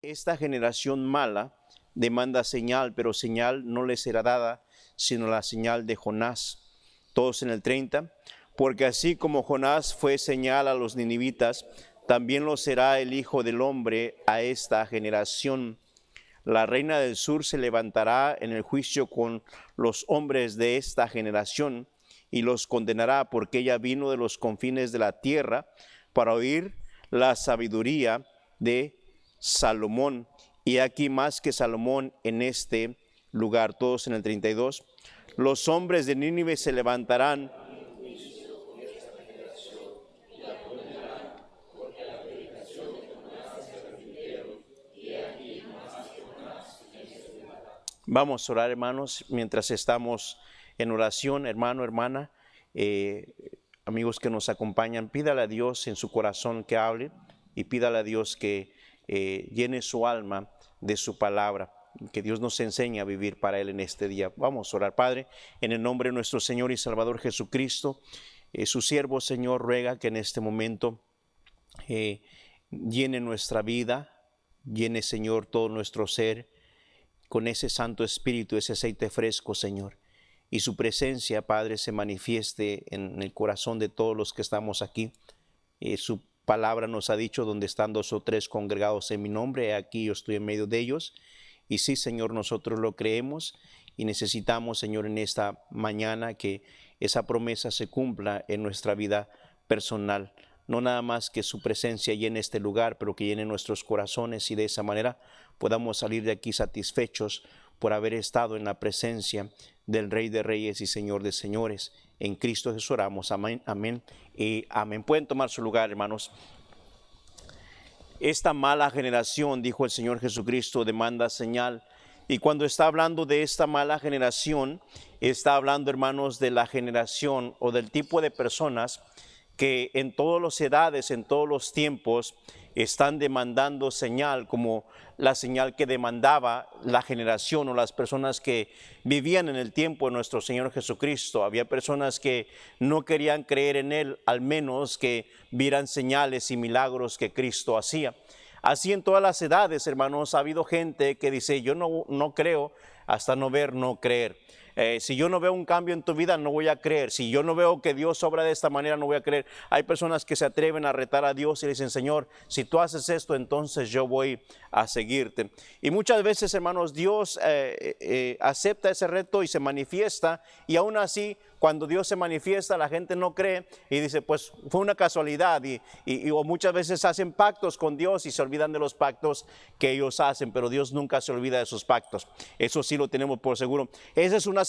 esta generación mala demanda señal, pero señal no les será dada, sino la señal de Jonás. Todos en el 30. Porque así como Jonás fue señal a los ninivitas, también lo será el Hijo del Hombre a esta generación. La reina del sur se levantará en el juicio con los hombres de esta generación y los condenará, porque ella vino de los confines de la tierra para oír la sabiduría de Salomón. Y aquí más que Salomón en este lugar. Todos en el 32. Los hombres de Nínive se levantarán Vamos a orar, hermanos, mientras estamos en oración, hermano, hermana, amigos que nos acompañan, pídale a Dios en su corazón que hable y pídale a Dios que llene su alma de su palabra, que Dios nos enseñe a vivir para Él en este día. Vamos a orar. Padre, en el nombre de nuestro Señor y Salvador Jesucristo, su siervo, Señor, ruega que en este momento llene nuestra vida, llene, Señor, todo nuestro ser, con ese Santo Espíritu, ese aceite fresco, Señor. Y su presencia, Padre, se manifieste en el corazón de todos los que estamos aquí. Su palabra nos ha dicho, donde están 2 o 3 congregados en mi nombre, aquí yo estoy en medio de ellos. Y sí, Señor, nosotros lo creemos y necesitamos, Señor, en esta mañana que esa promesa se cumpla en nuestra vida personal. No nada más que su presencia llene este lugar, pero que llene nuestros corazones y de esa manera podamos salir de aquí satisfechos por haber estado en la presencia del Rey de Reyes y Señor de Señores. En Cristo Jesús oramos. Amén, amén y amén. Pueden tomar su lugar, hermanos. Esta mala generación, dijo el Señor Jesucristo, demanda señal. Y cuando está hablando de esta mala generación, está hablando, hermanos, de la generación o del tipo de personas que en todas las edades, en todos los tiempos, están demandando señal, como la señal que demandaba la generación o las personas que vivían en el tiempo de nuestro Señor Jesucristo. Había personas que no querían creer en Él, al menos que vieran señales y milagros que Cristo hacía. Así en todas las edades, hermanos, ha habido gente que dice, yo no creo hasta no ver, no creer. Si yo no veo un cambio en tu vida, no voy a creer. Si yo no veo que Dios obra de esta manera, no voy a creer. Hay personas que se atreven a retar a Dios y le dicen, Señor, si tú haces esto, entonces yo voy a seguirte. Y muchas veces, hermanos, Dios acepta ese reto y se manifiesta. Y aún así, cuando Dios se manifiesta, la gente no cree y dice, pues fue una casualidad. O muchas veces hacen pactos con Dios y se olvidan de los pactos que ellos hacen, pero Dios nunca se olvida de sus pactos. Eso sí lo tenemos por seguro. Esa es una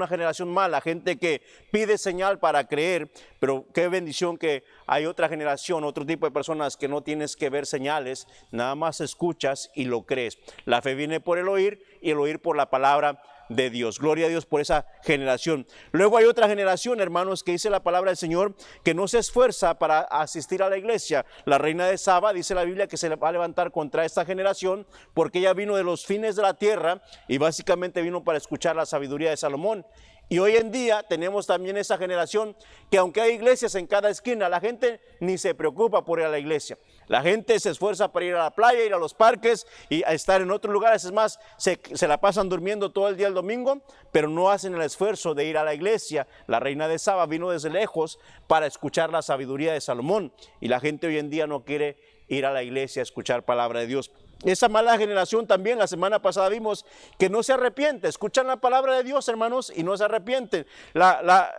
generación mala, gente que pide señal para creer, pero qué bendición que hay otra generación, otro tipo de personas que no tienes que ver señales, nada más escuchas y lo crees. La fe viene por el oír y el oír por la palabra de Dios. Gloria a Dios por esa generación. Luego hay otra generación, hermanos, que dice la palabra del Señor, que no se esfuerza para asistir a la iglesia. La reina de Saba, dice la Biblia, que se va a levantar contra esta generación, porque ella vino de los fines de la tierra y básicamente vino para escuchar la sabiduría de Salomón. Y hoy en día tenemos también esa generación que, aunque hay iglesias en cada esquina, la gente ni se preocupa por ir a la iglesia. La gente se esfuerza para ir a la playa, ir a los parques y a estar en otros lugares. Es más, se la pasan durmiendo todo el día el domingo, pero no hacen el esfuerzo de ir a la iglesia. La reina de Saba vino desde lejos para escuchar la sabiduría de Salomón. Y la gente hoy en día no quiere ir a la iglesia a escuchar palabra de Dios. Esa mala generación también, la semana pasada vimos que no se arrepiente. Escuchan la palabra de Dios, hermanos, y no se arrepienten.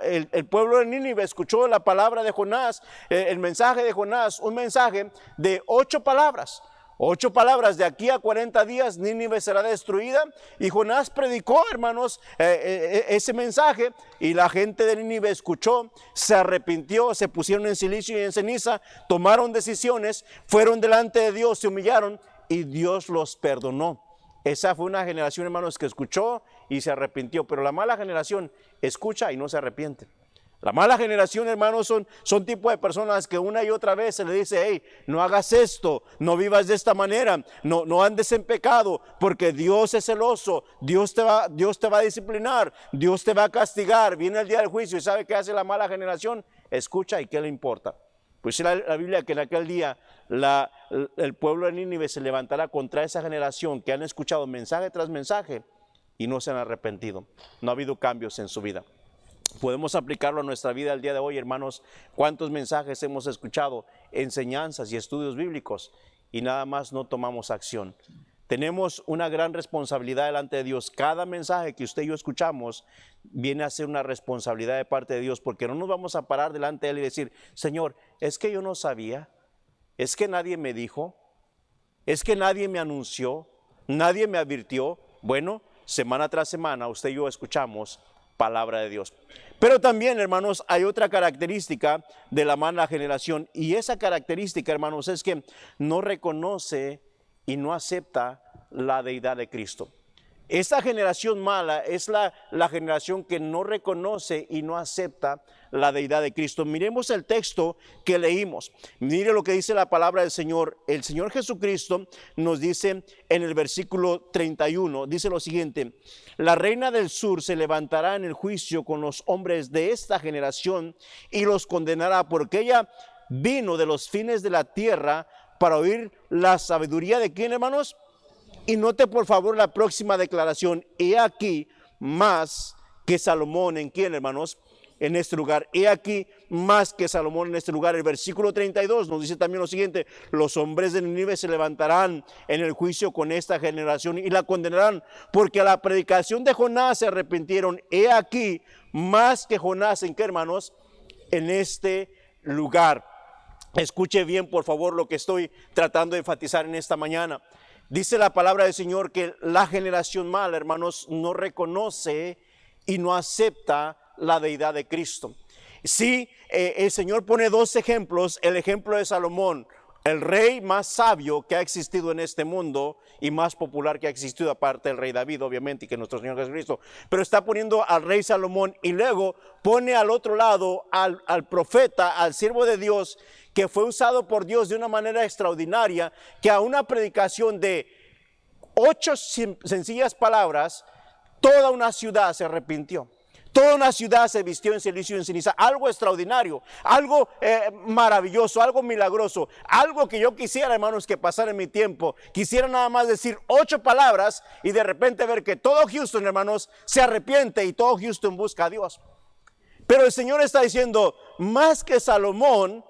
El pueblo de Nínive escuchó la palabra de Jonás, el mensaje de Jonás, un mensaje de 8 palabras. 8 palabras, de aquí a 40 días Nínive será destruida. Y Jonás predicó, hermanos, ese mensaje, y la gente de Nínive escuchó, se arrepintió, se pusieron en silicio y en ceniza, tomaron decisiones, fueron delante de Dios, se humillaron y Dios los perdonó. Esa fue una generación, hermanos, que escuchó y se arrepintió. Pero la mala generación escucha y no se arrepiente. La mala generación, hermanos, son tipo de personas que una y otra vez se le dice, hey, no hagas esto, no vivas de esta manera, no andes en pecado, porque Dios es celoso, Dios te va a disciplinar, Dios te va a castigar. Viene el día del juicio y ¿sabe qué hace la mala generación? Escucha y ¿qué le importa? Pues la Biblia que en aquel día el pueblo de Nínive se levantará contra esa generación que han escuchado mensaje tras mensaje y no se han arrepentido. No ha habido cambios en su vida. Podemos aplicarlo a nuestra vida el día de hoy, hermanos. ¿Cuántos mensajes hemos escuchado, enseñanzas y estudios bíblicos, y nada más no tomamos acción? Tenemos una gran responsabilidad delante de Dios. Cada mensaje que usted y yo escuchamos viene a ser una responsabilidad de parte de Dios, porque no nos vamos a parar delante de Él y decir: Señor, es que yo no sabía, es que nadie me dijo, es que nadie me anunció, nadie me advirtió. Bueno, semana tras semana usted y yo escuchamos palabra de Dios. Pero también, hermanos, hay otra característica de la mala generación, y esa característica, hermanos, es que no reconoce y no acepta la deidad de Cristo. Esta generación mala es la generación que no reconoce y no acepta la deidad de Cristo. Miremos el texto que leímos. Mire lo que dice la palabra del Señor. El Señor Jesucristo nos dice en el versículo 31, dice lo siguiente: la reina del sur se levantará en el juicio con los hombres de esta generación y los condenará, porque ella vino de los fines de la tierra para oír la sabiduría de ¿quién, hermanos? Y note por favor la próxima declaración: he aquí más que Salomón. ¿En quién, hermanos? En este lugar. He aquí más que Salomón en este lugar. El versículo 32 nos dice también lo siguiente: los hombres de Nínive se levantarán en el juicio con esta generación y la condenarán, porque a la predicación de Jonás se arrepintieron. He aquí más que Jonás. ¿En qué, hermanos? En este lugar. Escuche bien, por favor, lo que estoy tratando de enfatizar en esta mañana. Dice la palabra del Señor que la generación mala, hermanos, no reconoce y no acepta la deidad de Cristo. Sí, el Señor pone dos ejemplos: el ejemplo de Salomón, el rey más sabio que ha existido en este mundo y más popular que ha existido, aparte del rey David, obviamente, y que nuestro Señor Jesucristo. Pero está poniendo al rey Salomón, y luego pone al otro lado al profeta, al siervo de Dios, que fue usado por Dios de una manera extraordinaria, que a una predicación de 8 sencillas palabras, toda una ciudad se arrepintió. Toda una ciudad se vistió en cilicio y en ceniza. Algo extraordinario, algo maravilloso, algo milagroso, algo que yo quisiera, hermanos, que pasara en mi tiempo. Quisiera nada más decir 8 palabras y de repente ver que todo Houston, hermanos, se arrepiente y todo Houston busca a Dios. Pero el Señor está diciendo: más que Salomón,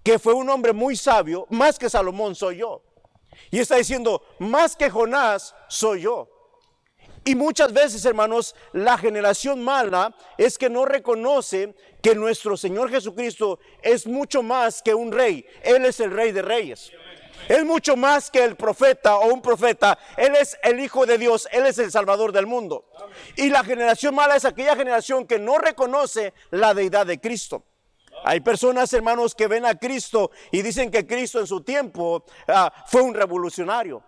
que fue un hombre muy sabio, más que Salomón soy yo. Y está diciendo: más que Jonás soy yo. Y muchas veces, hermanos, la generación mala es que no reconoce que nuestro Señor Jesucristo es mucho más que un rey. Él es el Rey de Reyes. Es mucho más que el profeta o un profeta. Él es el Hijo de Dios. Él es el Salvador del mundo. Y la generación mala es aquella generación que no reconoce la deidad de Cristo. Hay personas, hermanos, que ven a Cristo y dicen que Cristo en su tiempo fue un revolucionario.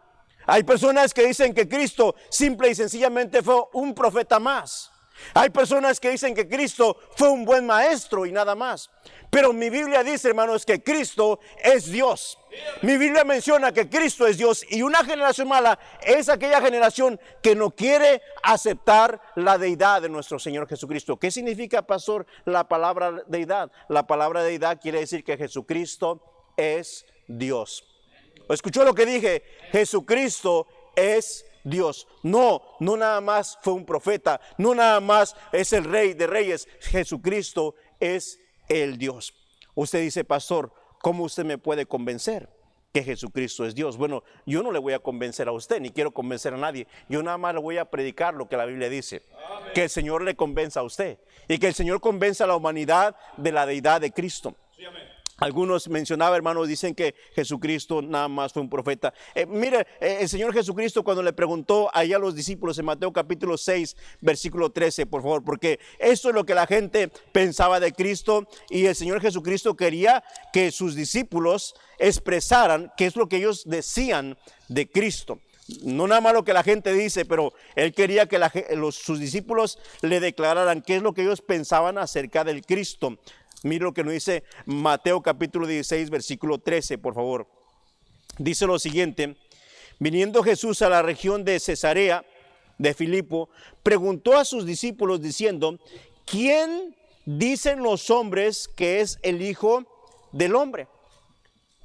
Hay personas que dicen que Cristo simple y sencillamente fue un profeta más. Hay personas que dicen que Cristo fue un buen maestro y nada más. Pero mi Biblia dice, hermanos, que Cristo es Dios. Mi Biblia menciona que Cristo es Dios, y una generación mala es aquella generación que no quiere aceptar la deidad de nuestro Señor Jesucristo. ¿Qué significa, pastor, la palabra deidad? La palabra deidad quiere decir que Jesucristo es Dios. ¿Escuchó lo que dije? Jesucristo es Dios. No nada más fue un profeta, no nada más es el Rey de Reyes. Jesucristo es el Dios. Usted dice: pastor, ¿cómo usted me puede convencer que Jesucristo es Dios? Bueno, yo no le voy a convencer a usted, ni quiero convencer a nadie. Yo nada más le voy a predicar lo que la Biblia dice. Amén. Que el Señor le convenza a usted, y que el Señor convenza a la humanidad de la deidad de Cristo. Sí, amén. Algunos mencionaba, hermanos, dicen que Jesucristo nada más fue un profeta. Mire, el Señor Jesucristo, cuando le preguntó allá a los discípulos en Mateo capítulo 6, versículo 13, por favor, porque eso es lo que la gente pensaba de Cristo, y el Señor Jesucristo quería que sus discípulos expresaran qué es lo que ellos decían de Cristo. No nada más lo que la gente dice, pero él quería que sus discípulos le declararan qué es lo que ellos pensaban acerca del Cristo. Mire lo que nos dice Mateo capítulo 16, versículo 13, por favor. Dice lo siguiente: viniendo Jesús a la región de Cesarea de Filipo, preguntó a sus discípulos diciendo: ¿quién dicen los hombres que es el Hijo del Hombre?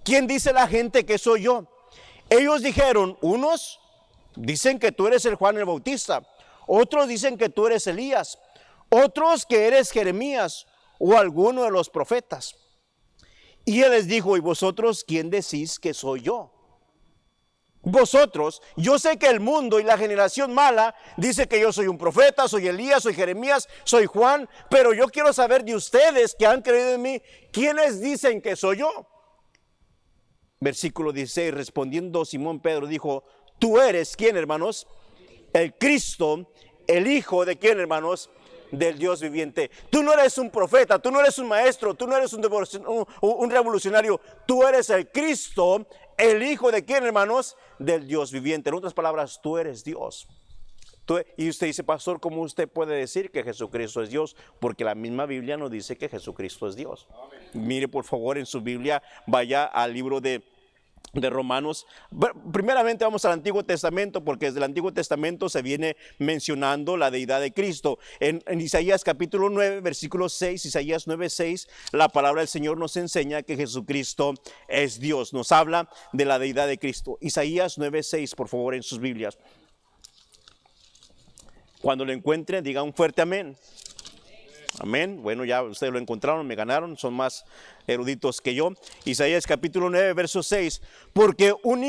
¿quién dice la gente que soy yo? Ellos dijeron, unos dicen que tú eres el Juan el Bautista, otros dicen que tú eres Elías, otros que eres Jeremías o alguno de los profetas. Y él les dijo, ¿y vosotros quién decís que soy yo? Vosotros, yo sé que el mundo y la generación mala dice que yo soy un profeta, soy Elías, soy Jeremías, soy Juan, pero yo quiero saber de ustedes que han creído en mí, ¿quiénes dicen que soy yo? Versículo 16, respondiendo Simón Pedro dijo, tú eres, ¿quién, hermanos? El Cristo, el Hijo de ¿quién, hermanos? Del Dios viviente. Tú no eres un profeta, tú no eres un maestro, tú no eres un revolucionario, tú eres el Cristo, el Hijo de ¿quién, hermanos? Del Dios viviente. En otras palabras, tú eres Dios. Y usted dice, pastor, ¿cómo usted puede decir que Jesucristo es Dios? Porque la misma Biblia nos dice que Jesucristo es Dios. Amén. Mire por favor en su Biblia, vaya al libro de Romanos. Primeramente vamos al Antiguo Testamento, porque desde el Antiguo Testamento se viene mencionando la deidad de Cristo. En Isaías capítulo 9, versículo 6, Isaías 9, 6, la palabra del Señor nos enseña que Jesucristo es Dios. Nos habla de la deidad de Cristo. Isaías 9, 6, por favor, en sus Biblias. Cuando lo encuentren, digan un fuerte amén. Amén. Bueno, ya ustedes lo encontraron, me ganaron, son más eruditos que yo. Isaías capítulo 9, verso 6. Porque un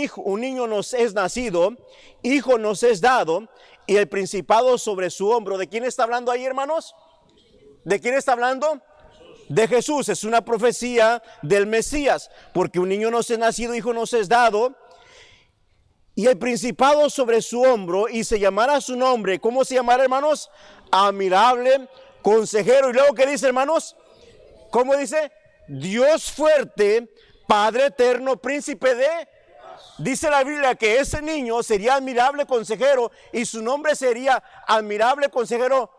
niño nos es nacido, hijo nos es dado, y el principado sobre su hombro. ¿De quién está hablando ahí, hermanos? ¿De quién está hablando? De Jesús. Es una profecía del Mesías. Porque un niño nos es nacido, hijo nos es dado, y el principado sobre su hombro, y se llamará su nombre. ¿Cómo se llamará, hermanos? Admirable, consejero. Y luego, ¿qué dice, hermanos? ¿Cómo dice? Dios fuerte, Padre eterno, príncipe de... Dice la Biblia que ese niño sería admirable consejero, y su nombre sería admirable consejero,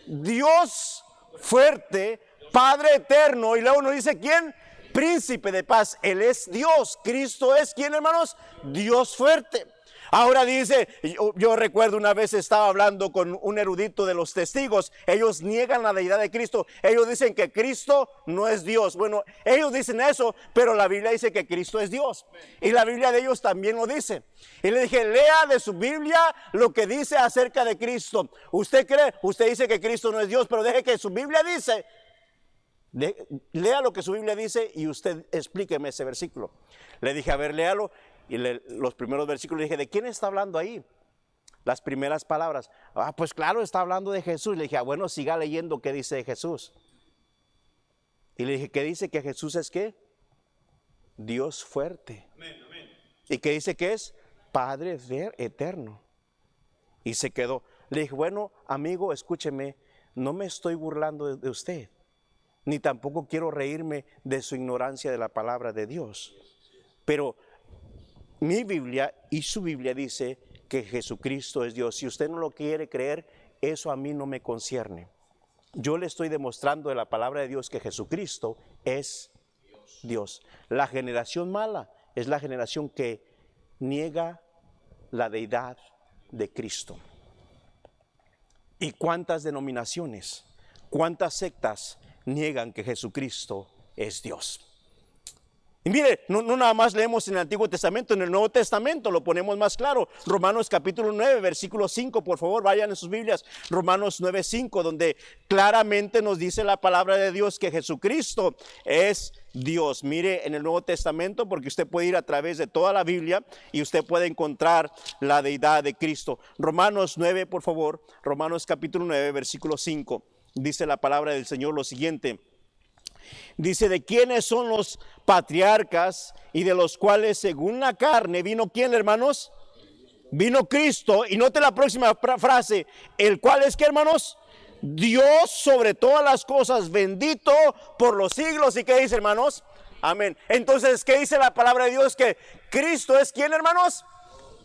Dios fuerte, Padre eterno. Y luego nos dice, ¿quién? Príncipe de paz. Él es Dios. Cristo es ¿quién, hermanos? Dios fuerte. Ahora dice, yo recuerdo una vez estaba hablando con un erudito de los testigos. Ellos niegan la deidad de Cristo. Ellos dicen que Cristo no es Dios. Bueno, ellos dicen eso, pero la Biblia dice que Cristo es Dios. Y la Biblia de ellos también lo dice. Y le dije, lea de su Biblia lo que dice acerca de Cristo. Usted cree, usted dice que Cristo no es Dios, pero deje que su Biblia dice. Lea lo que su Biblia dice y usted explíqueme ese versículo. Le dije, a ver, léalo. Y los primeros versículos, le dije, ¿de quién está hablando ahí? Las primeras palabras. Pues claro, está hablando de Jesús. Le dije, bueno, siga leyendo qué dice de Jesús. Y le dije, ¿qué dice que Jesús es qué? Dios fuerte. Amén, amén. ¿Y qué dice que es? Padre eterno. Y se quedó. Le dije, bueno, amigo, escúcheme, no me estoy burlando de usted, ni tampoco quiero reírme de su ignorancia de la palabra de Dios. Pero mi Biblia y su Biblia dice que Jesucristo es Dios. Si usted no lo quiere creer, eso a mí no me concierne. Yo le estoy demostrando de la palabra de Dios que Jesucristo es Dios. La generación mala es la generación que niega la deidad de Cristo. ¿Y cuántas denominaciones, cuántas sectas niegan que Jesucristo es Dios? Y mire, no nada más leemos en el Antiguo Testamento, en el Nuevo Testamento lo ponemos más claro. Romanos capítulo 9, versículo 5, por favor, vayan en sus Biblias. Romanos 9, 5, donde claramente nos dice la palabra de Dios que Jesucristo es Dios. Mire en el Nuevo Testamento, porque usted puede ir a través de toda la Biblia y usted puede encontrar la deidad de Cristo. Romanos 9, por favor, Romanos capítulo 9, versículo 5, dice la palabra del Señor lo siguiente. Dice, ¿de quiénes son los patriarcas y de los cuales según la carne vino quién, hermanos? Vino Cristo. Y note la próxima frase, el cual es que, hermanos, Dios sobre todas las cosas, bendito por los siglos. ¿Y qué dice, hermanos? Amén. Entonces, ¿qué dice la palabra de Dios? Que Cristo es quién, hermanos?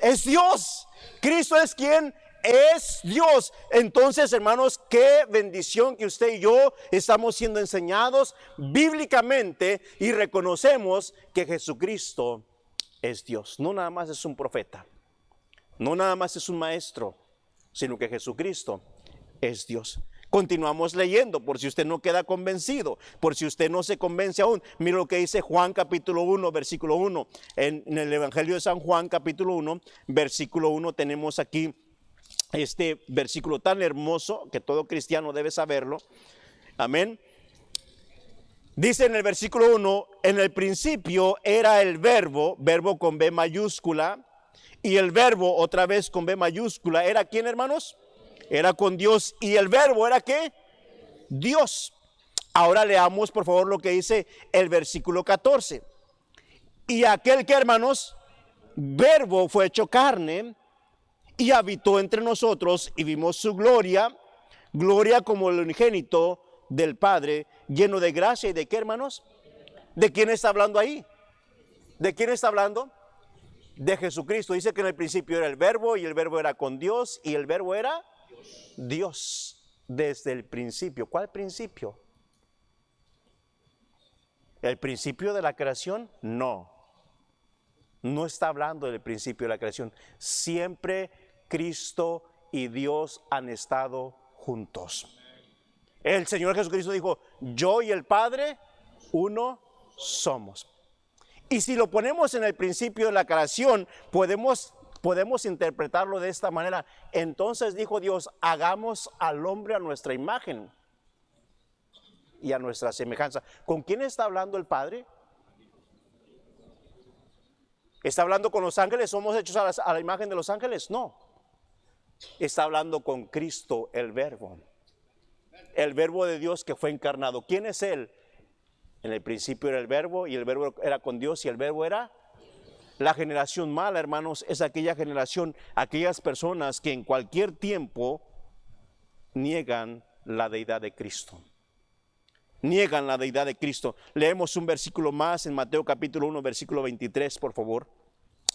Es Dios. Cristo es quién. Es Dios. Entonces, hermanos, qué bendición que usted y yo estamos siendo enseñados bíblicamente y reconocemos que Jesucristo es Dios. No nada más es un profeta, no nada más es un maestro, sino que Jesucristo es Dios. Continuamos leyendo, por si usted no queda convencido, por si usted no se convence aún. Mira lo que dice Juan capítulo 1, versículo 1. En el Evangelio de San Juan capítulo 1, versículo 1, tenemos aquí este versículo tan hermoso que todo cristiano debe saberlo. Amén. Dice en el versículo 1, en el principio era el verbo, verbo con B mayúscula, y el verbo otra vez con B mayúscula, ¿era quién, hermanos? Era con Dios. ¿Y el verbo era qué? Dios. Ahora leamos por favor lo que dice el versículo 14. Y aquel que, hermanos, verbo fue hecho carne y habitó entre nosotros y vimos su gloria, gloria como el unigénito del Padre, lleno de gracia y de qué, hermanos. ¿De quién está hablando ahí? ¿De quién está hablando? De Jesucristo. Dice que en el principio era el verbo y el verbo era con Dios y el verbo era Dios desde el principio. ¿Cuál principio? ¿El principio de la creación? No. No está hablando del principio de la creación. Siempre Cristo y Dios han estado juntos. El Señor Jesucristo dijo, yo y el Padre, uno somos. Y si lo ponemos en el principio de la creación, podemos interpretarlo de esta manera. Entonces dijo Dios, hagamos al hombre a nuestra imagen y a nuestra semejanza. ¿Con quién está hablando el Padre? ¿Está hablando con los ángeles? ¿Somos hechos a la imagen de los ángeles? No. Está hablando con Cristo, el verbo. El verbo de Dios que fue encarnado. ¿Quién es Él? En el principio era el verbo y el verbo era con Dios y el verbo era... La generación mala, hermanos, es aquella generación, aquellas personas que en cualquier tiempo niegan la deidad de Cristo. Niegan la deidad de Cristo. Leemos un versículo más en Mateo capítulo 1, versículo 23, por favor.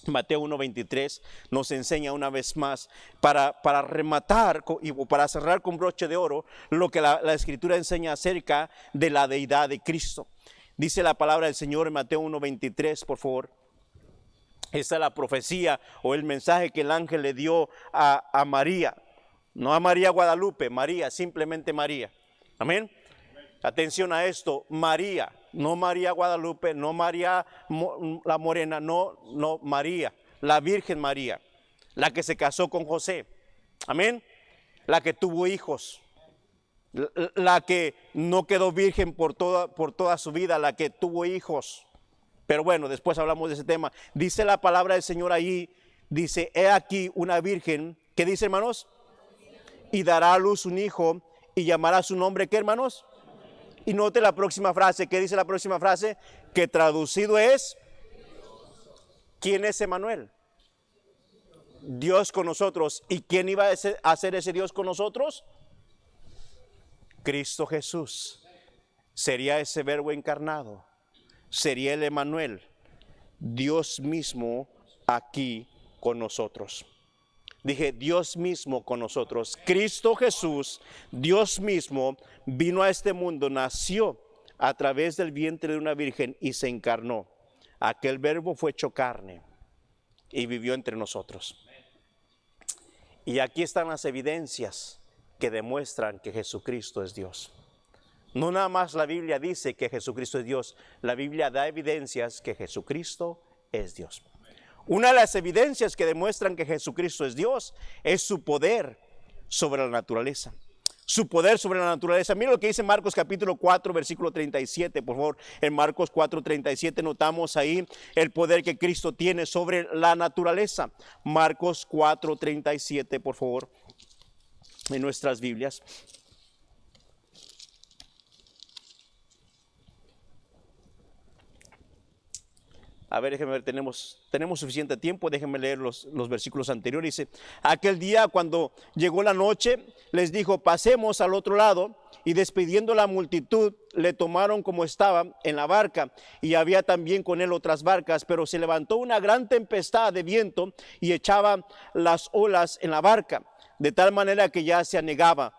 Mateo 1, 23 nos enseña una vez más para rematar y para cerrar con broche de oro lo que la Escritura enseña acerca de la deidad de Cristo. Dice la palabra del Señor en Mateo 1, 23, por favor. Esta es la profecía o el mensaje que el ángel le dio a María. No a María Guadalupe, María, simplemente María. Amén. Atención a esto, María, no María Guadalupe, no María la Morena, no María, la Virgen María, la que se casó con José. Amén. La que tuvo hijos, la que no quedó virgen por toda su vida, la que tuvo hijos. Pero bueno, después hablamos de ese tema. Dice la palabra del Señor ahí, dice, he aquí una virgen, ¿qué dice, hermanos? Y dará a luz un hijo y llamará su nombre, ¿qué, hermanos? Y note la próxima frase, ¿qué dice la próxima frase? Que traducido es, ¿quién es Emanuel? Dios con nosotros. ¿Y quién iba a ser ese Dios con nosotros? Cristo Jesús. Sería ese verbo encarnado. Sería el Emanuel, Dios mismo aquí con nosotros. Dije, Dios mismo con nosotros. Cristo Jesús, Dios mismo, vino a este mundo, nació a través del vientre de una virgen y se encarnó. Aquel verbo fue hecho carne y vivió entre nosotros. Y aquí están las evidencias que demuestran que Jesucristo es Dios. No nada más la Biblia dice que Jesucristo es Dios, la Biblia da evidencias que Jesucristo es Dios. Una de las evidencias que demuestran que Jesucristo es Dios es su poder sobre la naturaleza. Su poder sobre la naturaleza. Mira lo que dice Marcos capítulo 4, versículo 37, por favor. En Marcos 4, 37 notamos ahí el poder que Cristo tiene sobre la naturaleza. Marcos 4, 37, por favor, en nuestras Biblias. A ver, déjenme ver, tenemos suficiente tiempo, déjenme leer los versículos anteriores. Dice, aquel día cuando llegó la noche, les dijo, pasemos al otro lado, y despidiendo la multitud, le tomaron como estaba en la barca, y había también con él otras barcas, pero se levantó una gran tempestad de viento, y echaba las olas en la barca, de tal manera que ya se anegaba.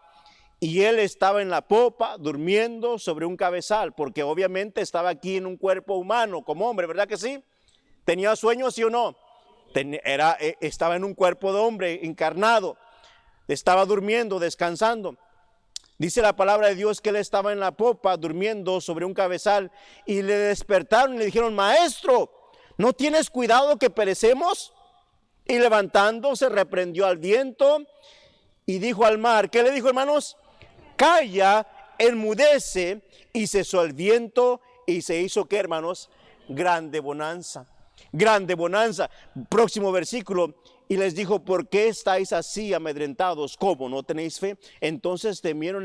Y él estaba en la popa durmiendo sobre un cabezal, porque obviamente estaba aquí en un cuerpo humano como hombre, ¿verdad que sí? ¿Tenía sueño, sí o no? Estaba en un cuerpo de hombre encarnado, estaba durmiendo, descansando. Dice la palabra de Dios que él estaba en la popa durmiendo sobre un cabezal y le despertaron y le dijeron: maestro, ¿no tienes cuidado que perecemos? Y levantándose reprendió al viento y dijo al mar. ¿Qué le dijo, hermanos? Calla, enmudece. Y cesó el viento y se hizo, ¿qué, hermanos? Grande bonanza. Grande bonanza. Próximo versículo. Y les dijo: ¿por qué estáis así amedrentados? ¿Cómo no tenéis fe? Entonces temieron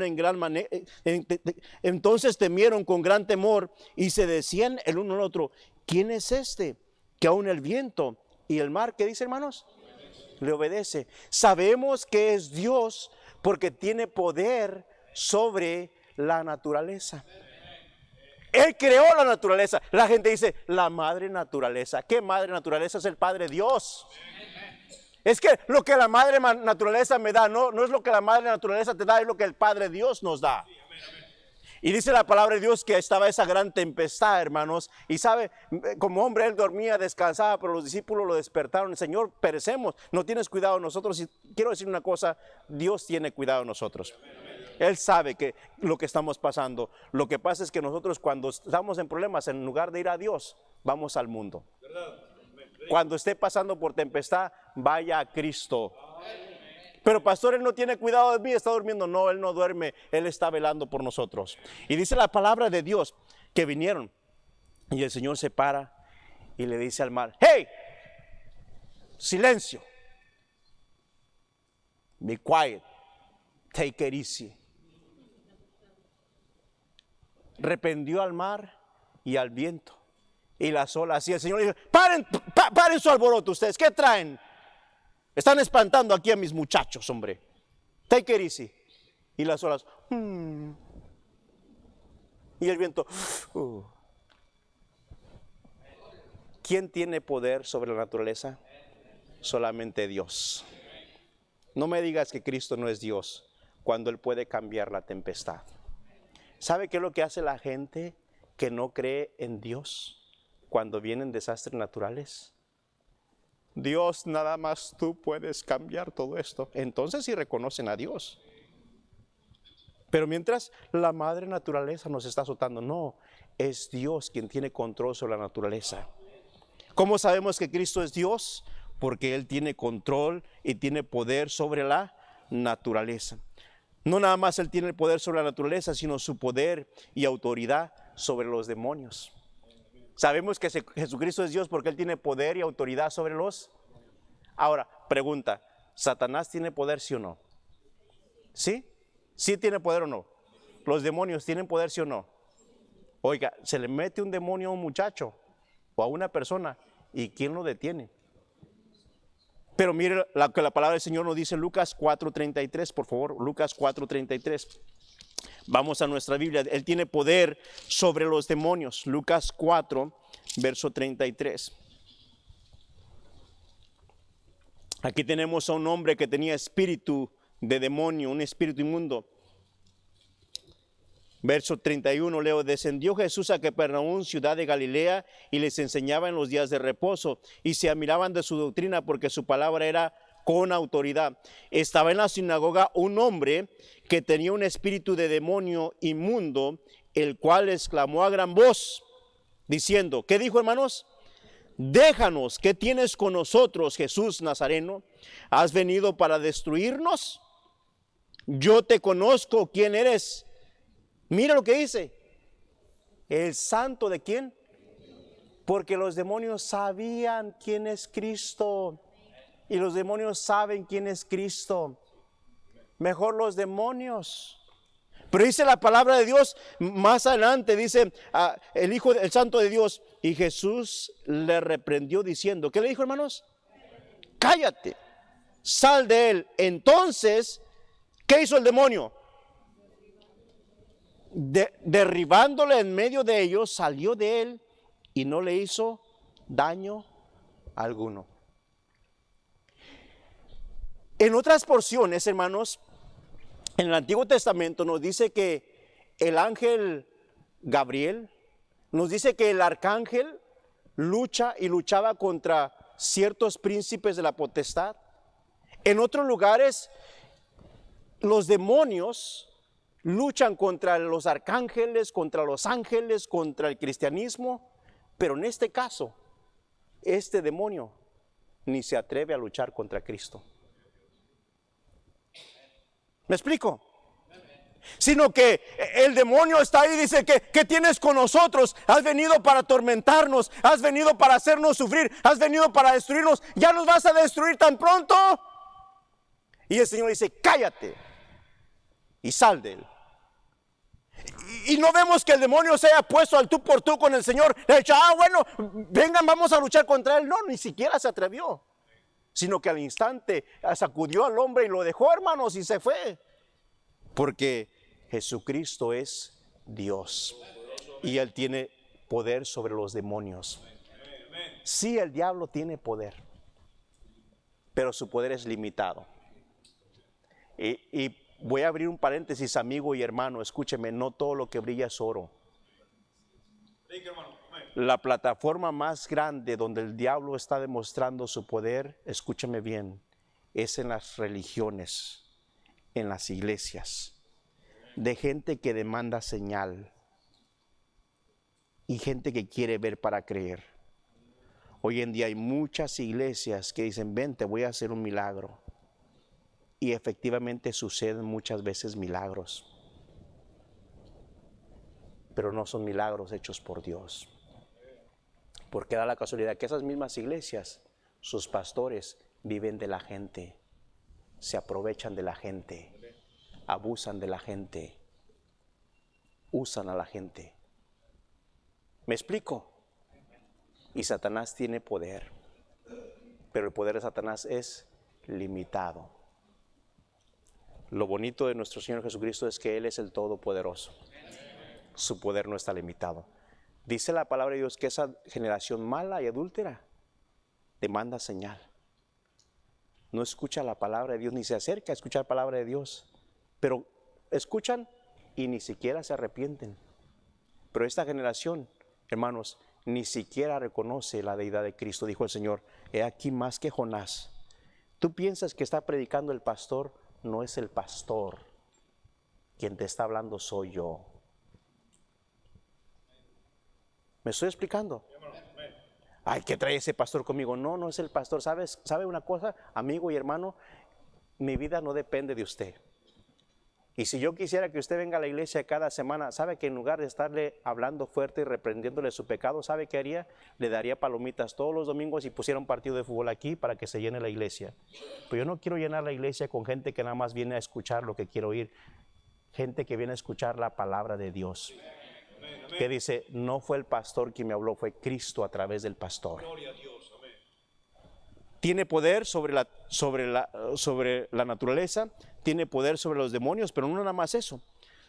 entonces temieron con gran temor y se decían el uno al otro: ¿quién es este que aún el viento y el mar, qué dice, hermanos, le obedece? Sabemos que es Dios porque tiene poder sobre la naturaleza. Él creó la naturaleza. La gente dice: la madre naturaleza. ¿Qué madre naturaleza? Es el Padre Dios. Es que lo que la madre naturaleza me da, no es lo que la madre naturaleza te da, es lo que el Padre Dios nos da. Y dice la palabra de Dios que estaba esa gran tempestad, hermanos. Y sabe, como hombre él dormía, descansaba, pero los discípulos lo despertaron. Señor, perecemos, no tienes cuidado de nosotros. Y quiero decir una cosa: Dios tiene cuidado de nosotros. Él sabe que lo que estamos pasando. Lo que pasa es que nosotros, cuando estamos en problemas, en lugar de ir a Dios, vamos al mundo. Cuando esté pasando por tempestad, vaya a Cristo. Pero pastor, él no tiene cuidado de mí, está durmiendo. No, él no duerme, él está velando por nosotros. Y dice la palabra de Dios que vinieron y el Señor se para y le dice al mar: hey, silencio, be quiet, take it easy. Reprendió al mar y al viento y las olas. Y el Señor dijo: paren su alboroto ustedes. ¿Qué traen? Están espantando aquí a mis muchachos, hombre. Take it easy. Y las olas. Y el viento. ¿Quién tiene poder sobre la naturaleza? Solamente Dios. No me digas que Cristo no es Dios cuando Él puede cambiar la tempestad. ¿Sabe qué es lo que hace la gente que no cree en Dios cuando vienen desastres naturales? Dios, nada más tú puedes cambiar todo esto. Entonces sí reconocen a Dios. Pero mientras la madre naturaleza nos está azotando, no, es Dios quien tiene control sobre la naturaleza. ¿Cómo sabemos que Cristo es Dios? Porque Él tiene control y tiene poder sobre la naturaleza. No nada más Él tiene el poder sobre la naturaleza, sino su poder y autoridad sobre los demonios. Sabemos que Jesucristo es Dios porque Él tiene poder y autoridad sobre los. Ahora, pregunta: ¿Satanás tiene poder, sí o no? ¿Sí? ¿Sí tiene poder o no? ¿Los demonios tienen poder, sí o no? Oiga, se le mete un demonio a un muchacho o a una persona, ¿y quién lo detiene? Pero mire lo que la palabra del Señor nos dice en Lucas 4:33, por favor, Lucas 4:33. Vamos a nuestra Biblia. Él tiene poder sobre los demonios. Lucas 4, verso 33. Aquí tenemos a un hombre que tenía espíritu de demonio, un espíritu inmundo. Verso 31, leo: descendió Jesús a Capernaum, ciudad de Galilea, y les enseñaba en los días de reposo, y se admiraban de su doctrina, porque su palabra era con autoridad. Estaba en la sinagoga un hombre que tenía un espíritu de demonio inmundo, el cual exclamó a gran voz, diciendo, ¿qué dijo, hermanos? Déjanos, ¿qué tienes con nosotros, Jesús Nazareno? ¿Has venido para destruirnos? Yo te conozco, ¿quién eres? Mira lo que dice, el santo de quién, porque los demonios sabían quién es Cristo, y los demonios saben quién es Cristo, mejor los demonios. Pero dice la palabra de Dios más adelante, dice el Hijo, el Santo de Dios, y Jesús le reprendió diciendo, ¿qué le dijo, hermanos? Cállate, sal de él. Entonces, ¿qué hizo el demonio? Derribándole en medio de ellos, salió de él y no le hizo daño alguno. En otras porciones, hermanos, en el Antiguo Testamento nos dice que el ángel Gabriel, nos dice que el arcángel lucha y luchaba contra ciertos príncipes de la potestad. En otros lugares, los demonios luchan contra los arcángeles, contra los ángeles, contra el cristianismo, pero en este caso, este demonio ni se atreve a luchar contra Cristo. ¿Me explico? Sino que el demonio está ahí y dice que ¿qué tienes con nosotros? Has venido para atormentarnos, has venido para hacernos sufrir, has venido para destruirnos, ya nos vas a destruir tan pronto. Y el Señor dice, cállate y sal de él. Y no vemos que el demonio se haya puesto al tú por tú con el Señor. Le ha dicho, bueno, vengan, vamos a luchar contra él. No, ni siquiera se atrevió, sino que al instante sacudió al hombre y lo dejó, hermanos, y se fue. Porque Jesucristo es Dios y Él tiene poder sobre los demonios. Sí, el diablo tiene poder, pero su poder es limitado. Y voy a abrir un paréntesis, amigo y hermano, escúcheme, no todo lo que brilla es oro. La plataforma más grande donde el diablo está demostrando su poder, escúchame bien, es en las religiones, en las iglesias, de gente que demanda señal y gente que quiere ver para creer. Hoy en día hay muchas iglesias que dicen, ven, te voy a hacer un milagro. Y efectivamente suceden muchas veces milagros, pero no son milagros hechos por Dios. Porque da la casualidad que esas mismas iglesias, sus pastores viven de la gente, se aprovechan de la gente, abusan de la gente, usan a la gente. ¿Me explico? Y Satanás tiene poder, pero el poder de Satanás es limitado. Lo bonito de nuestro Señor Jesucristo es que Él es el Todopoderoso. Su poder no está limitado. Dice la palabra de Dios que esa generación mala y adúltera demanda señal. No escucha la palabra de Dios, ni se acerca a escuchar palabra de Dios. Pero escuchan y ni siquiera se arrepienten. Pero esta generación, hermanos, ni siquiera reconoce la deidad de Cristo. Dijo el Señor, he aquí más que Jonás. Tú piensas que está predicando el pastor, no es el pastor. Quien te está hablando soy yo. ¿Me estoy explicando? Ay, ¿qué trae ese pastor conmigo? No, no es el pastor. ¿Sabe una cosa, amigo y hermano? Mi vida no depende de usted. Y si yo quisiera que usted venga a la iglesia cada semana, ¿sabe que en lugar de estarle hablando fuerte y reprendiéndole su pecado, ¿sabe qué haría? Le daría palomitas todos los domingos y pusiera un partido de fútbol aquí para que se llene la iglesia. Pero yo no quiero llenar la iglesia con gente que nada más viene a escuchar lo que quiero oír. Gente que viene a escuchar la palabra de Dios. Que dice, no fue el pastor quien me habló, fue Cristo a través del pastor. Tiene poder sobre la naturaleza, tiene poder sobre los demonios, pero no nada más eso,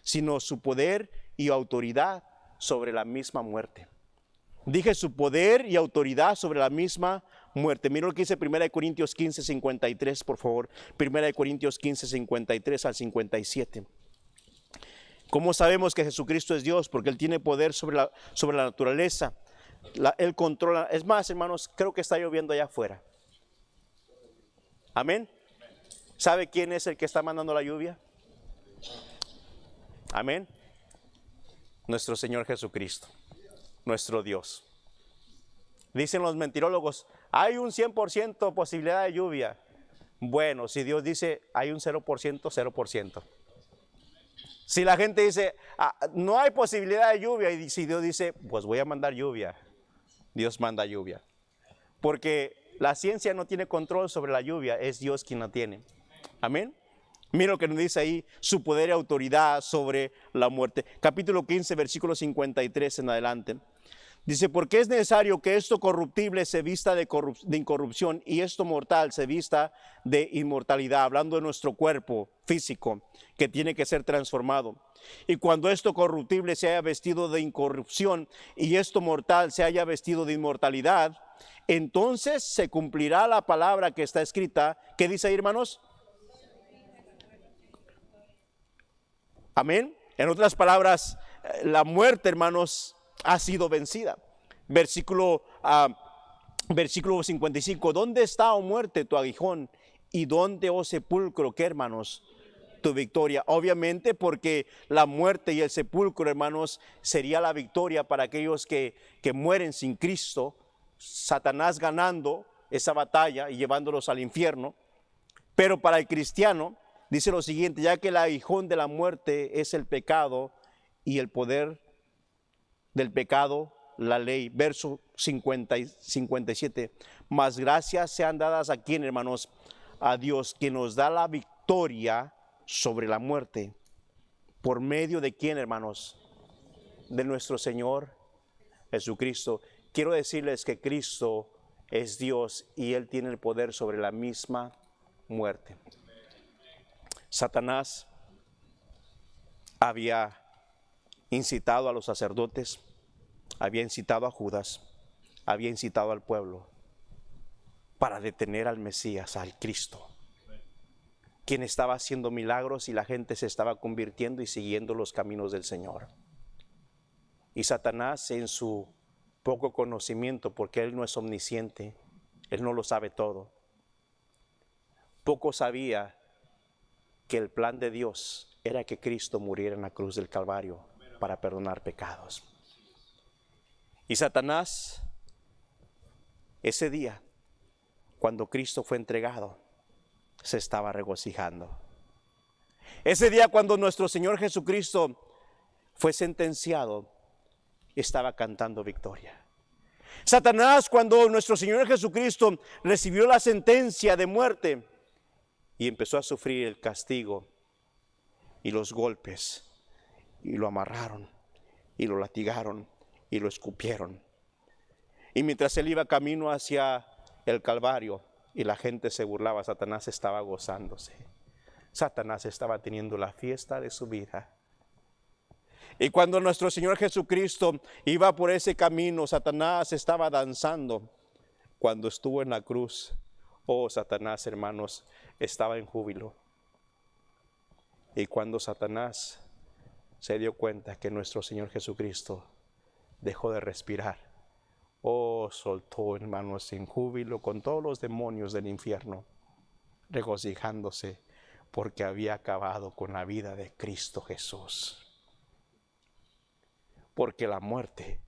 sino su poder y autoridad sobre la misma muerte. Dije su poder y autoridad sobre la misma muerte. Mira lo que dice 1 Corintios 15, 53, por favor. 1 Corintios 15, 53 al 57. ¿Cómo sabemos que Jesucristo es Dios? Porque Él tiene poder sobre la naturaleza. Él controla. Es más, hermanos, creo que está lloviendo allá afuera. Amén. ¿Sabe quién es el que está mandando la lluvia? Amén. Nuestro Señor Jesucristo, nuestro Dios. Dicen los mentirólogos, hay un 100% posibilidad de lluvia. Bueno, si Dios dice hay un 0%, 0%. Si la gente dice, no hay posibilidad de lluvia, y si Dios dice, pues voy a mandar lluvia, Dios manda lluvia. Porque la ciencia no tiene control sobre la lluvia, es Dios quien la tiene. Amén. Mira lo que nos dice ahí, su poder y autoridad sobre la muerte. Capítulo 15, versículo 53 en adelante. Dice, porque es necesario que esto corruptible se vista de incorrupción y esto mortal se vista de inmortalidad, hablando de nuestro cuerpo físico que tiene que ser transformado. Y cuando esto corruptible se haya vestido de incorrupción y esto mortal se haya vestido de inmortalidad, entonces se cumplirá la palabra que está escrita. ¿Qué dice ahí, hermanos? Amén. En otras palabras, la muerte, hermanos, ha sido vencida. Versículo 55. ¿Dónde está, oh muerte, tu aguijón? ¿Y dónde, oh sepulcro, qué, hermanos? tu victoria. Obviamente porque la muerte y el sepulcro, hermanos, sería la victoria para aquellos que mueren sin Cristo, Satanás ganando esa batalla y llevándolos al infierno. Pero para el cristiano, dice lo siguiente: ya que el aguijón de la muerte es el pecado y el poder del pecado, la ley. Verso 50 y 57. Mas gracias sean dadas a quien, hermanos, a Dios, que nos da la victoria sobre la muerte. ¿Por medio de quién, hermanos? De nuestro Señor Jesucristo. Quiero decirles que Cristo es Dios y Él tiene el poder sobre la misma muerte. Satanás había incitado a los sacerdotes, había incitado a Judas, había incitado al pueblo para detener al Mesías, al Cristo, quien estaba haciendo milagros y la gente se estaba convirtiendo y siguiendo los caminos del Señor. Y Satanás, en su poco conocimiento, porque él no es omnisciente, él no lo sabe todo, poco sabía que el plan de Dios era que Cristo muriera en la cruz del Calvario para perdonar pecados. Y Satanás, ese día, cuando Cristo fue entregado, se estaba regocijando. Ese día, cuando nuestro Señor Jesucristo fue sentenciado, estaba cantando victoria. Satanás, cuando nuestro Señor Jesucristo recibió la sentencia de muerte y empezó a sufrir el castigo y los golpes, y lo amarraron y lo latigaron y lo escupieron, y mientras él iba camino hacia el Calvario y la gente se burlaba, Satanás estaba gozándose. Satanás estaba teniendo la fiesta de su vida. Y cuando nuestro Señor Jesucristo iba por ese camino, Satanás estaba danzando. Cuando estuvo en la cruz, oh, Satanás, hermanos, estaba en júbilo. Y cuando Satanás se dio cuenta que nuestro Señor Jesucristo dejó de respirar, oh, soltó, hermanos, en júbilo con todos los demonios del infierno, regocijándose porque había acabado con la vida de Cristo Jesús. Porque la muerte,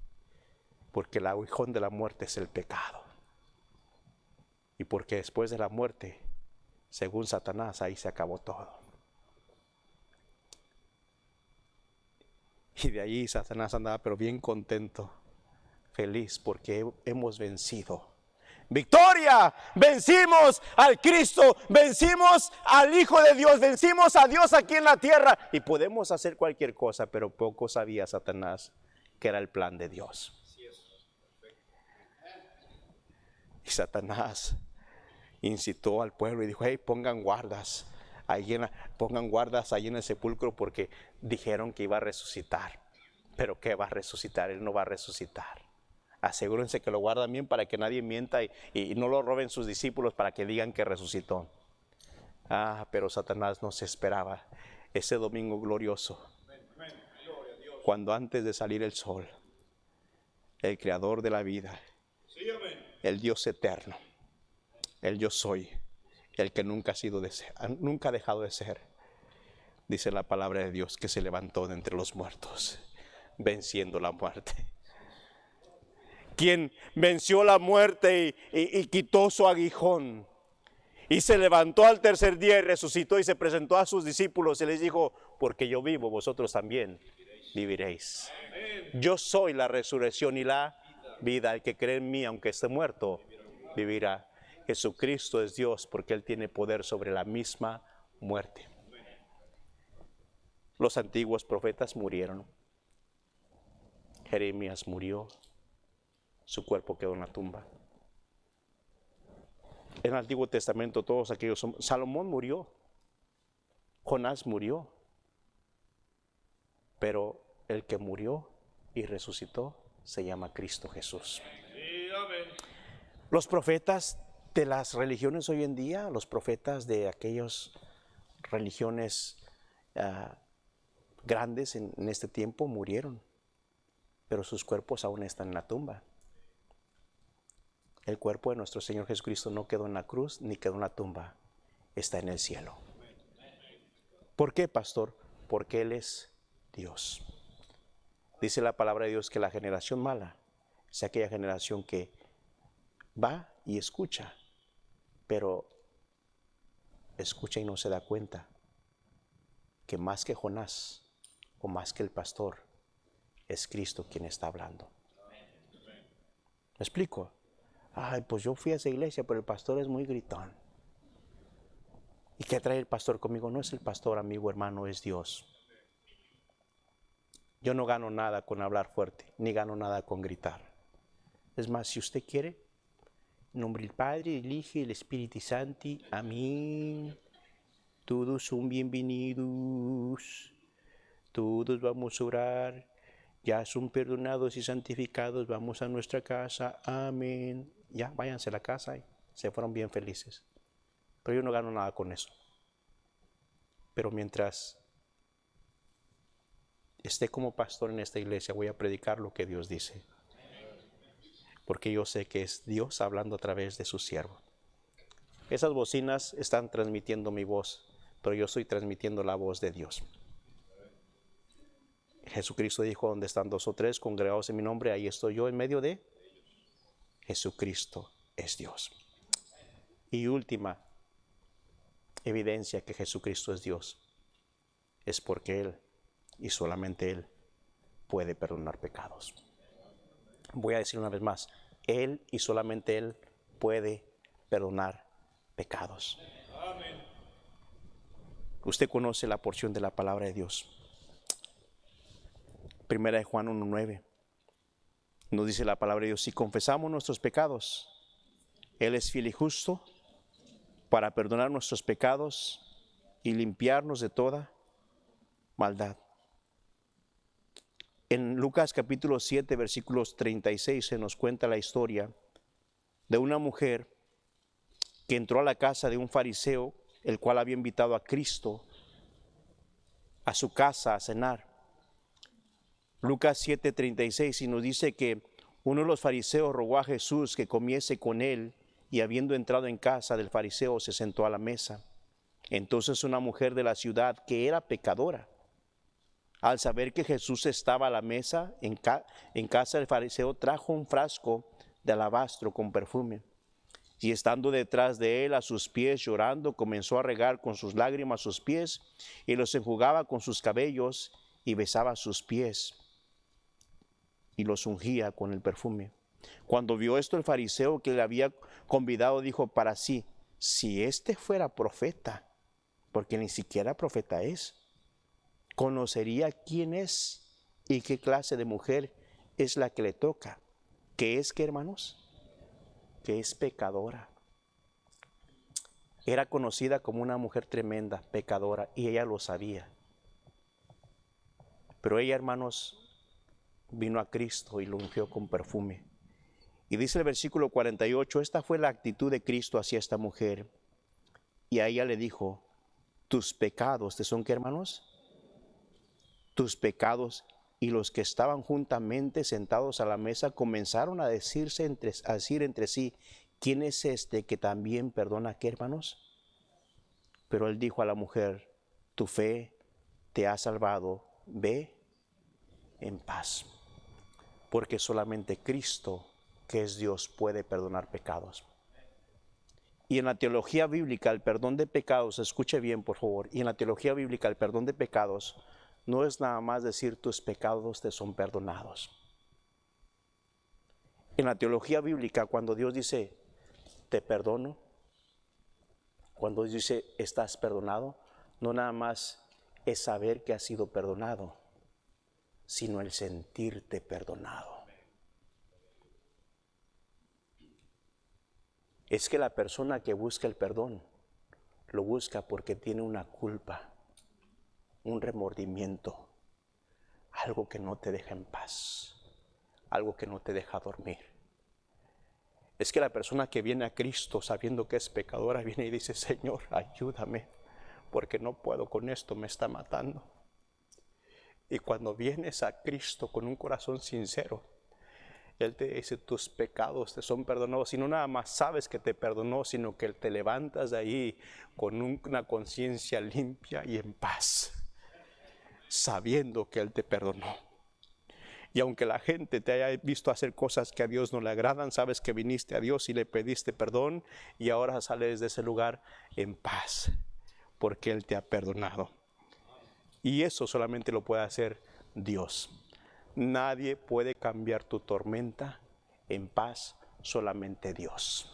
porque el aguijón de la muerte es el pecado. Y porque después de la muerte, según Satanás, ahí se acabó todo. Y de allí Satanás andaba pero bien contento, feliz, porque hemos vencido. ¡Victoria! Vencimos al Cristo, vencimos al Hijo de Dios, vencimos a Dios aquí en la tierra. Y podemos hacer cualquier cosa, pero poco sabía Satanás que era el plan de Dios. Y Satanás incitó al pueblo y dijo: hey, pongan guardas ahí en el sepulcro, porque dijeron que iba a resucitar. Pero ¿qué va a resucitar? Él no va a resucitar. Asegúrense que lo guardan bien para que nadie mienta y no lo roben sus discípulos para que digan que resucitó. Pero Satanás no se esperaba ese domingo glorioso, cuando antes de salir el sol, el creador de la vida, el Dios eterno, el yo soy, el que nunca ha dejado de ser, dice la palabra de Dios, que se levantó de entre los muertos, venciendo la muerte. Quien venció la muerte y quitó su aguijón, y se levantó al tercer día y resucitó y se presentó a sus discípulos y les dijo: porque yo vivo, vosotros también viviréis. Yo soy la resurrección y la vida. El que cree en mí, aunque esté muerto, vivirá. Jesucristo es Dios, porque Él tiene poder sobre la misma muerte. Los antiguos profetas murieron. Jeremías murió, su cuerpo quedó en la tumba. En el Antiguo Testamento todos aquellos, Salomón murió, Jonás murió, pero el que murió y resucitó se llama Cristo Jesús. Los profetas de las religiones hoy en día, los profetas de aquellas religiones grandes en este tiempo murieron, pero sus cuerpos aún están en la tumba. El cuerpo de nuestro Señor Jesucristo no quedó en la cruz ni quedó en la tumba, está en el cielo. ¿Por qué, pastor? Porque Él es Dios. Dice la palabra de Dios que la generación mala es aquella generación que va y escucha, pero escucha y no se da cuenta que más que Jonás o más que el pastor, es Cristo quien está hablando. ¿Me explico? Ay, pues yo fui a esa iglesia, pero el pastor es muy gritón. ¿Y qué trae el pastor conmigo? No es el pastor, amigo, hermano, es Dios. Yo no gano nada con hablar fuerte, ni gano nada con gritar. Es más, si usted quiere, en nombre del Padre, del Hijo y del Espíritu Santo, amén. Todos son bienvenidos. Todos vamos a orar. Ya son perdonados y santificados. Vamos a nuestra casa. Amén. Ya, váyanse a la casa y se fueron bien felices. Pero yo no gano nada con eso. Pero mientras esté como pastor en esta iglesia, voy a predicar lo que Dios dice. Porque yo sé que es Dios hablando a través de su siervo. Esas bocinas están transmitiendo mi voz, pero yo estoy transmitiendo la voz de Dios. Jesucristo dijo, donde están 2 o 3 congregados en mi nombre, ahí estoy yo en medio de. Jesucristo es Dios. Y última evidencia que Jesucristo es Dios es porque Él y solamente Él puede perdonar pecados. Voy a decir una vez más, Él y solamente Él puede perdonar pecados. Amén. Usted conoce la porción de la palabra de Dios. Primera de Juan 1:9. Nos dice la palabra de Dios, si confesamos nuestros pecados, Él es fiel y justo para perdonar nuestros pecados y limpiarnos de toda maldad. En Lucas capítulo 7, versículos 36 se nos cuenta la historia de una mujer que entró a la casa de un fariseo, el cual había invitado a Cristo a su casa a cenar. Lucas 7:36 y nos dice que uno de los fariseos rogó a Jesús que comiese con él, y habiendo entrado en casa del fariseo se sentó a la mesa. Entonces una mujer de la ciudad que era pecadora, al saber que Jesús estaba a la mesa en casa del fariseo, trajo un frasco de alabastro con perfume. Y estando detrás de él a sus pies llorando, comenzó a regar con sus lágrimas sus pies y los enjugaba con sus cabellos y besaba sus pies y los ungía con el perfume. Cuando vio esto el fariseo que le había convidado, dijo para sí, si este fuera profeta, porque ni siquiera profeta es, conocería quién es y qué clase de mujer es la que le toca. ¿Qué es, qué, hermanos? Que es pecadora. Era conocida como una mujer tremenda, pecadora, y ella lo sabía. Pero ella, hermanos, vino a Cristo y lo ungió con perfume. Y dice el versículo 48, esta fue la actitud de Cristo hacia esta mujer. Y a ella le dijo, tus pecados, ¿te son qué, hermanos? Tus pecados. Y los que estaban juntamente sentados a la mesa comenzaron a decir entre sí, ¿quién es este que también perdona qué, hermanos? Pero él dijo a la mujer, tu fe te ha salvado, ve en paz. Porque solamente Cristo, que es Dios, puede perdonar pecados. Y en la teología bíblica, el perdón de pecados, escuche bien por favor, y en la teología bíblica, el perdón de pecados no es nada más decir tus pecados te son perdonados. En la teología bíblica, cuando Dios dice, te perdono, cuando Dios dice, estás perdonado, no nada más es saber que has sido perdonado, sino el sentirte perdonado. Es que la persona que busca el perdón, lo busca porque tiene una culpa, un remordimiento, algo que no te deja en paz, algo que no te deja dormir. Es que la persona que viene a Cristo sabiendo que es pecadora, viene y dice, Señor, ayúdame, porque no puedo con esto, me está matando. Y cuando vienes a Cristo con un corazón sincero, Él te dice, tus pecados te son perdonados. Y no nada más sabes que te perdonó, sino que te levantas de ahí con una conciencia limpia y en paz, sabiendo que Él te perdonó. Y aunque la gente te haya visto hacer cosas que a Dios no le agradan, sabes que viniste a Dios y le pediste perdón y ahora sales de ese lugar en paz, porque Él te ha perdonado. Y eso solamente lo puede hacer Dios. Nadie puede cambiar tu tormenta en paz, solamente Dios.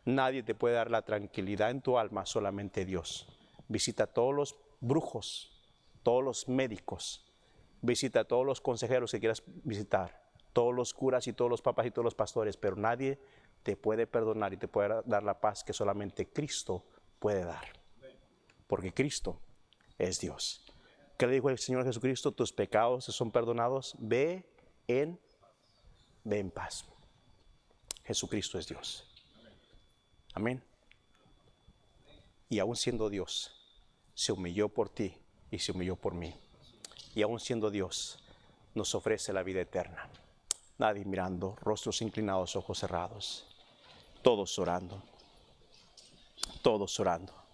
Nadie te puede dar la tranquilidad en tu alma, solamente Dios. Visita a todos los brujos, todos los médicos, visita a todos los consejeros que quieras visitar, todos los curas y todos los papas y todos los pastores, pero nadie te puede perdonar y te puede dar la paz que solamente Cristo puede dar, porque Cristo es Dios. ¿Qué le dijo el Señor Jesucristo? Tus pecados son perdonados, ve en paz. Jesucristo es Dios. Amén. Y aún siendo Dios, se humilló por ti y se humilló por mí. Y aún siendo Dios, nos ofrece la vida eterna. Nadie mirando, rostros inclinados, ojos cerrados. Todos orando. Todos orando.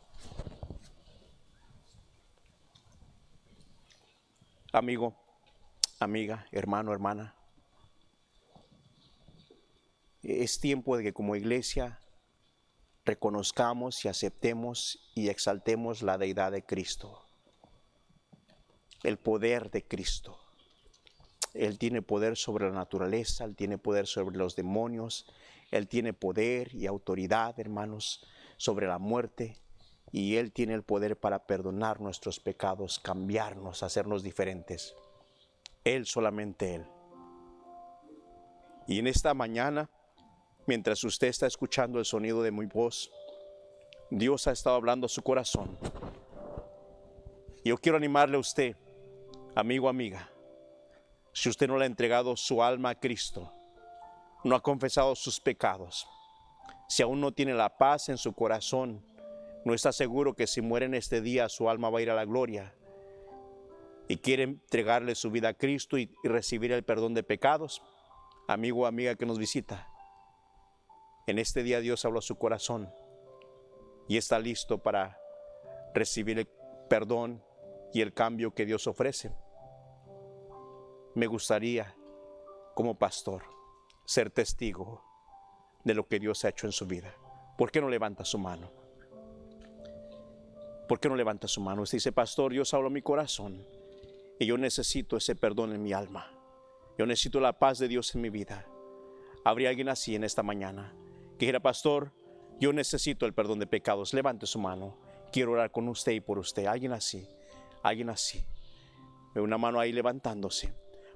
Amigo, amiga, hermano, hermana. Es tiempo de que como iglesia reconozcamos y aceptemos y exaltemos la deidad de Cristo. El poder de Cristo. Él tiene poder sobre la naturaleza, Él tiene poder sobre los demonios, Él tiene poder y autoridad, hermanos, sobre la muerte, y Él tiene el poder para perdonar nuestros pecados, cambiarnos, hacernos diferentes. Él, solamente Él. Y en esta mañana, mientras usted está escuchando el sonido de mi voz, Dios ha estado hablando a su corazón. Yo quiero animarle a usted, amigo, amiga, si usted no le ha entregado su alma a Cristo, no ha confesado sus pecados, si aún no tiene la paz en su corazón, no está seguro que si muere en este día su alma va a ir a la gloria y quiere entregarle su vida a Cristo y recibir el perdón de pecados, amigo o amiga que nos visita, en este día Dios habló a su corazón y está listo para recibir el perdón y el cambio que Dios ofrece. Me gustaría, como pastor, ser testigo de lo que Dios ha hecho en su vida. ¿Por qué no levanta su mano? ¿Por qué no levanta su mano? Usted dice, pastor, Dios habló a mi corazón y yo necesito ese perdón en mi alma. Yo necesito la paz de Dios en mi vida. ¿Habría alguien así en esta mañana que dijera, pastor, yo necesito el perdón de pecados? Levante su mano. Quiero orar con usted y por usted. Alguien así, alguien así. Veo una mano ahí levantándose.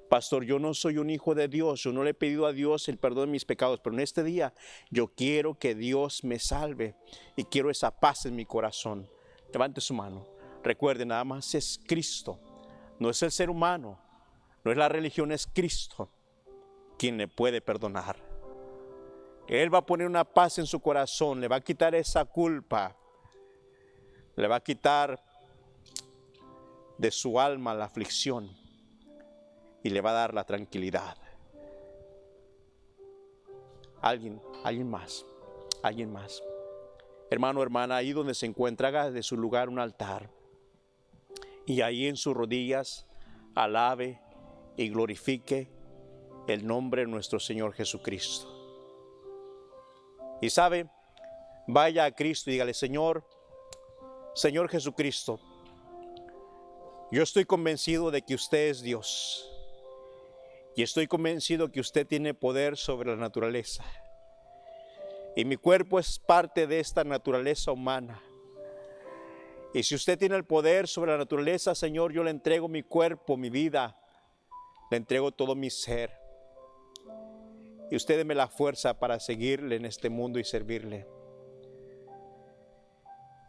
Pastor, yo no soy un hijo de Dios, yo no le he pedido a Dios el perdón de mis pecados, pero en este día yo quiero que Dios me salve y quiero esa paz en mi corazón. Levante su mano. Recuerde, nada más es Cristo, no es el ser humano, no es la religión, es Cristo quien le puede perdonar. Él va a poner una paz en su corazón, le va a quitar esa culpa, le va a quitar de su alma la aflicción y le va a dar la tranquilidad. Alguien más. Hermano, hermana, ahí donde se encuentra, haga de su lugar un altar y ahí en sus rodillas alabe y glorifique el nombre de nuestro Señor Jesucristo. Y sabe, vaya a Cristo y dígale, Señor Jesucristo, yo estoy convencido de que usted es Dios y estoy convencido que usted tiene poder sobre la naturaleza y mi cuerpo es parte de esta naturaleza humana. Y si usted tiene el poder sobre la naturaleza, Señor, yo le entrego mi cuerpo, mi vida, le entrego todo mi ser. Y usted deme la fuerza para seguirle en este mundo y servirle.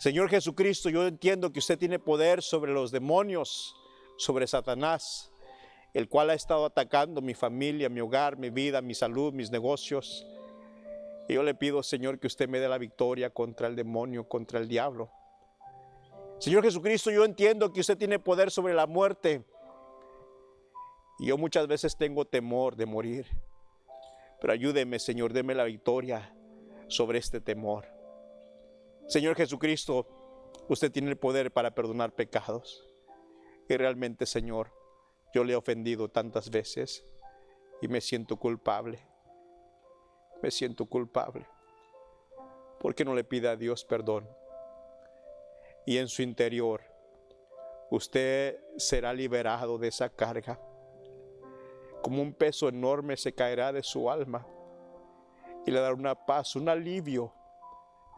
Señor Jesucristo, yo entiendo que usted tiene poder sobre los demonios, sobre Satanás, el cual ha estado atacando mi familia, mi hogar, mi vida, mi salud, mis negocios. Y yo le pido, Señor, que usted me dé la victoria contra el demonio, contra el diablo. Señor Jesucristo, yo entiendo que usted tiene poder sobre la muerte. Y yo muchas veces tengo temor de morir. Pero ayúdeme, Señor, deme la victoria sobre este temor. Señor Jesucristo, usted tiene el poder para perdonar pecados. Y realmente, Señor, yo le he ofendido tantas veces y me siento culpable. Me siento culpable. ¿Por qué no le pide a Dios perdón? Y en su interior, usted será liberado de esa carga. Como un peso enorme se caerá de su alma y le dará una paz, un alivio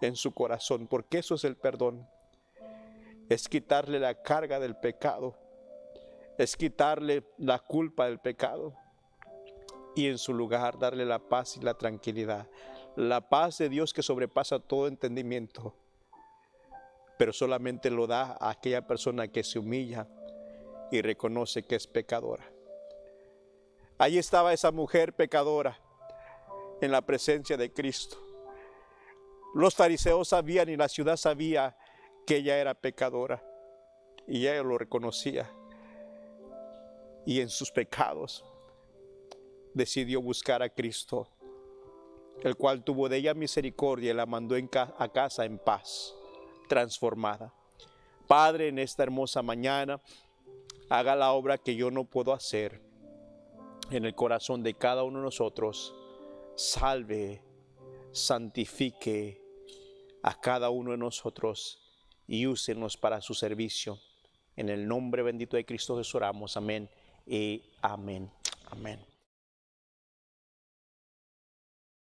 en su corazón, porque eso es el perdón. Es quitarle la carga del pecado, es quitarle la culpa del pecado y en su lugar darle la paz y la tranquilidad. La paz de Dios que sobrepasa todo entendimiento, pero solamente lo da a aquella persona que se humilla y reconoce que es pecadora. Ahí estaba esa mujer pecadora en la presencia de Cristo. Los fariseos sabían y la ciudad sabía que ella era pecadora y ella lo reconocía. Y en sus pecados decidió buscar a Cristo, el cual tuvo de ella misericordia y la mandó a casa en paz, transformada. Padre, en esta hermosa mañana, haga la obra que yo no puedo hacer en el corazón de cada uno de nosotros. Salve, santifique a cada uno de nosotros y úsenos para su servicio. En el nombre bendito de Cristo Jesús oramos. Amén y amén. Amén.